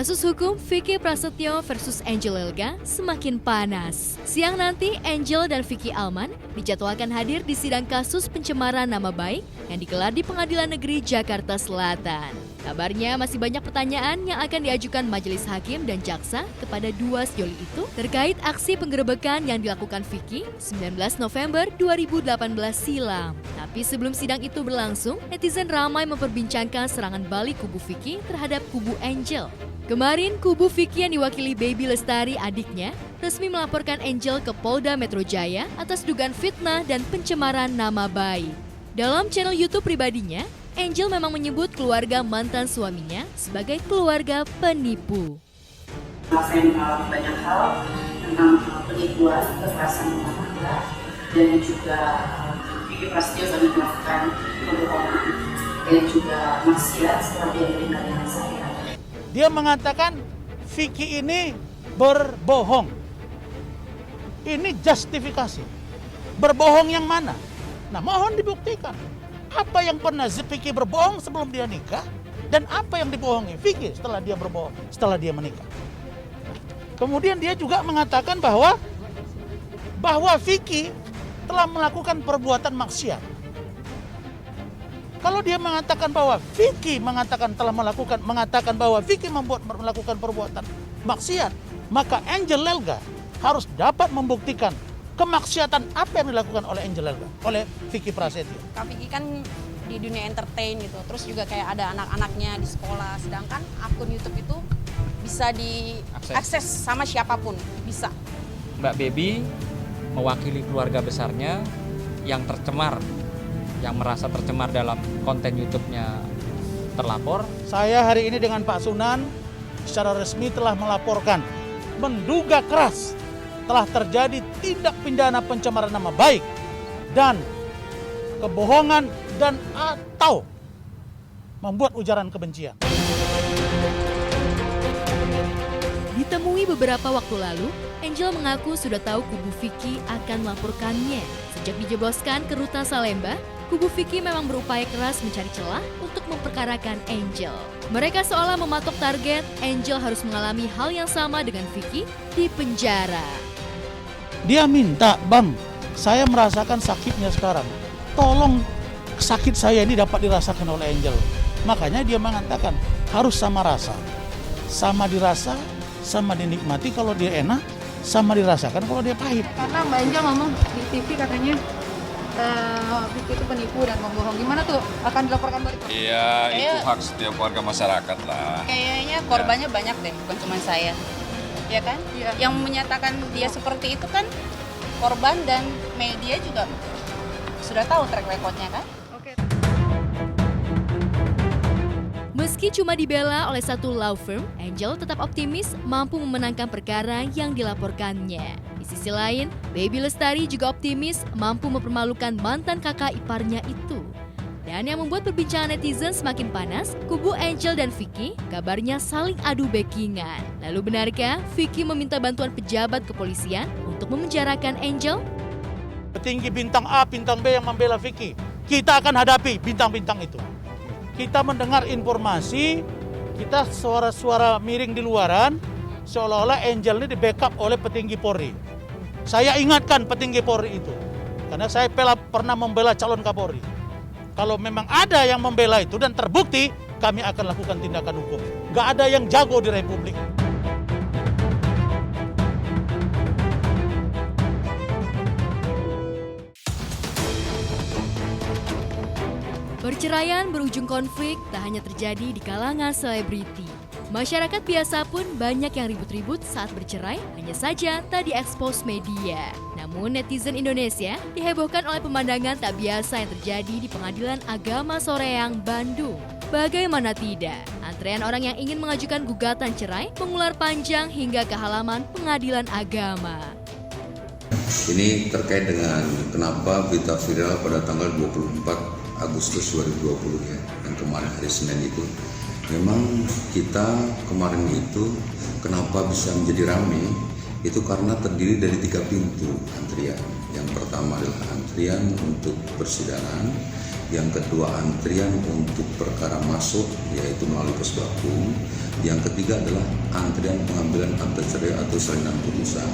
Kasus hukum Vicky Prasetyo versus Angel Elga semakin panas. Siang nanti, Angel dan Vicky Alman dijadwalkan hadir di sidang kasus pencemaran nama baik yang digelar di Pengadilan Negeri Jakarta Selatan. Kabarnya masih banyak pertanyaan yang akan diajukan majelis hakim dan jaksa kepada dua sejoli itu terkait aksi penggerebekan yang dilakukan Vicky 19 November 2018 silam. Tapi sebelum sidang itu berlangsung, netizen ramai memperbincangkan serangan balik kubu Vicky terhadap kubu Angel. Kemarin, kubu Vicky yang diwakili Baby Lestari adiknya resmi melaporkan Angel ke Polda Metro Jaya atas dugaan fitnah dan pencemaran nama baik. Dalam channel YouTube pribadinya, Angel memang menyebut keluarga mantan suaminya sebagai keluarga penipu. Saya mengalami banyak hal tentang penipuan, kekerasan rumah tangga, dan juga Vicky Prasetyo banyak melakukan pembohongan dan juga maksiat setelah dia menikah dengan saya. Dia mengatakan Vicky ini berbohong. Ini justifikasi. Berbohong yang mana? Nah, mohon dibuktikan. Apa yang pernah Vicky berbohong sebelum dia nikah dan apa yang dibohongi Vicky setelah dia berbohong, setelah dia menikah. Kemudian dia juga mengatakan bahwa Vicky telah melakukan perbuatan maksiat. Kalau dia mengatakan bahwa Vicky mengatakan bahwa Vicky melakukan perbuatan maksiat, maka Angel Elga harus dapat membuktikan kemaksiatan apa yang dilakukan oleh Angel Elga, oleh Vicky Prasetyo. Kak Vicky kan di dunia entertain gitu, terus juga kayak ada anak-anaknya di sekolah, sedangkan akun YouTube itu bisa diakses sama siapapun, bisa. Mbak Baby mewakili keluarga besarnya yang tercemar, yang merasa tercemar dalam konten YouTube-nya terlapor. Saya hari ini dengan Pak Sunan secara resmi telah melaporkan menduga keras telah terjadi tindak pidana pencemaran nama baik dan kebohongan dan atau membuat ujaran kebencian. Ditemui beberapa waktu lalu, Angel mengaku sudah tahu kubu Vicky akan melaporkannya. Sejak dijebloskan ke rutan Salemba, kubu Vicky memang berupaya keras mencari celah untuk memperkarakan Angel. Mereka seolah mematok target, Angel harus mengalami hal yang sama dengan Vicky di penjara. Dia minta, "Bang, saya merasakan sakitnya sekarang. Tolong sakit saya ini dapat dirasakan oleh Angel." Makanya dia mengatakan harus sama rasa. Sama dirasa, sama dinikmati kalau dia enak, sama dirasakan kalau dia pahit. Karena Mbak Angel ngomong di TV katanya Vicky itu penipu dan membohong. Gimana tuh? Akan dilaporkan balik? Iya, itu hak setiap warga masyarakat lah. Kayaknya korbannya banyak deh, bukan cuma saya. Ya kan? Iya. Yang menyatakan dia seperti itu kan korban dan media juga sudah tahu track record-nya kan? Oke. Meski cuma dibela oleh satu law firm, Angel tetap optimis mampu memenangkan perkara yang dilaporkannya. Di sisi lain, Baby Lestari juga optimis mampu mempermalukan mantan kakak iparnya itu. Dan yang membuat perbincangan netizen semakin panas, kubu Angel dan Vicky kabarnya saling adu backingan. Lalu benarkah Vicky meminta bantuan pejabat kepolisian untuk memenjarakan Angel? Petinggi bintang A, bintang B yang membela Vicky. Kita akan hadapi bintang-bintang itu. Kita mendengar informasi, kita suara-suara miring di luaran, seolah-olah Angel ini di-backup oleh petinggi Polri. Saya ingatkan petinggi Polri itu, karena saya pernah membela calon Kapolri. Kalau memang ada yang membela itu dan terbukti, kami akan lakukan tindakan hukum. Gak ada yang jago di Republik. Perceraian berujung konflik tak hanya terjadi di kalangan selebriti. Masyarakat biasa pun banyak yang ribut-ribut saat bercerai, hanya saja tak diekspos media. Namun netizen Indonesia dihebohkan oleh pemandangan tak biasa yang terjadi di Pengadilan Agama Soreang, Bandung. Bagaimana tidak, antrean orang yang ingin mengajukan gugatan cerai mengular panjang hingga ke halaman Pengadilan Agama. Ini terkait dengan kenapa berita viral pada tanggal 24 Agustus 2020 ya, yang kemarin hari Senin itu. Memang kita kemarin itu kenapa bisa menjadi ramai, itu karena terdiri dari 3 pintu antrian. Yang pertama adalah antrian untuk persidangan, Yang kedua, antrian untuk perkara masuk yaitu melalui Pusbapum. Yang ketiga adalah antrian pengambilan akta cerai atau salinan putusan.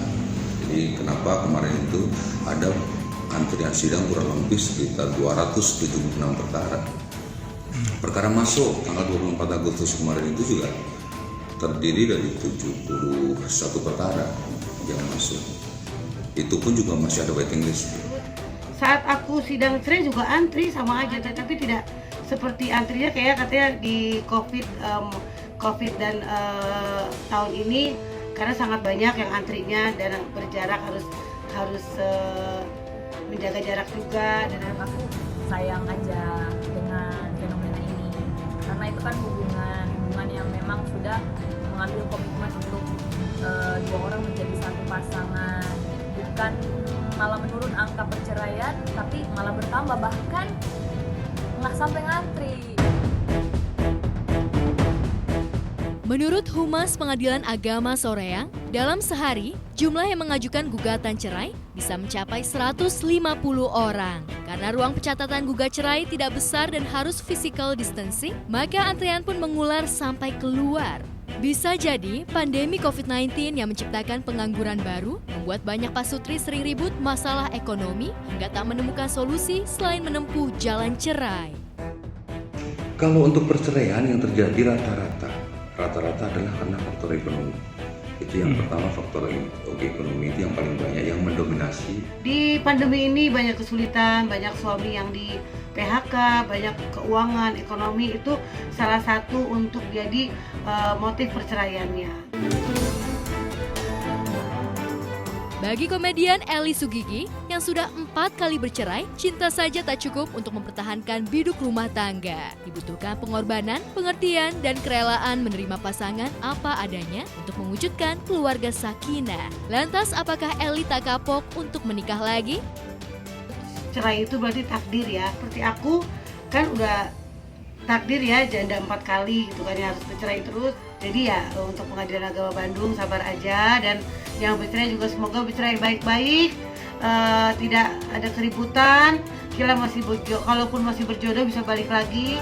Jadi kenapa kemarin itu ada antrian sidang kurang lebih sekitar 276 perkara. Perkara masuk tanggal 24 Agustus kemarin itu juga terdiri dari 71 perkara yang masuk. Itu pun juga masih ada waiting list. Saat aku sidang cerai juga antri sama aja, tapi tidak seperti antrinya kayak katanya di COVID dan tahun ini, karena sangat banyak yang antrinya dan berjarak harus menjaga jarak juga. Dan aku sayang aja dengan fenomena ini, karena itu kan hubungan yang memang sudah mengambil komitmen untuk dua orang menjadi satu pasangan, bukan malah menurun angka perceraian, tapi malah bertambah, bahkan nggak sampai ngantri. Menurut Humas Pengadilan Agama Soreang, dalam sehari jumlah yang mengajukan gugatan cerai bisa mencapai 150 orang. Karena ruang pencatatan gugat cerai tidak besar dan harus physical distancing, maka antrean pun mengular sampai keluar. Bisa jadi pandemi COVID-19 yang menciptakan pengangguran baru membuat banyak pasutri sering ribut masalah ekonomi hingga tak menemukan solusi selain menempuh jalan cerai. Kalau untuk perceraian yang terjadi rata-rata adalah karena faktor ekonomi. Itu yang pertama, faktor ekonomi itu yang paling banyak, yang mendominasi. Di pandemi ini banyak kesulitan, banyak suami yang di PHK, banyak keuangan, ekonomi itu salah satu untuk jadi motif perceraiannya. Bagi komedian Eli Sugigi yang sudah 4 kali bercerai, cinta saja tak cukup untuk mempertahankan biduk rumah tangga. Dibutuhkan pengorbanan, pengertian, dan kerelaan menerima pasangan apa adanya untuk mewujudkan keluarga sakinah. Lantas apakah Eli tak kapok untuk menikah lagi? Cerai itu berarti takdir ya. Seperti aku kan udah takdir ya, janda 4 kali gitu kan, yang harus bercerai terus. Jadi ya untuk Pengadilan Agama Bandung sabar aja, dan yang bercerai juga semoga bercerai baik-baik, tidak ada keributan. Kalaupun masih berjodoh bisa balik lagi.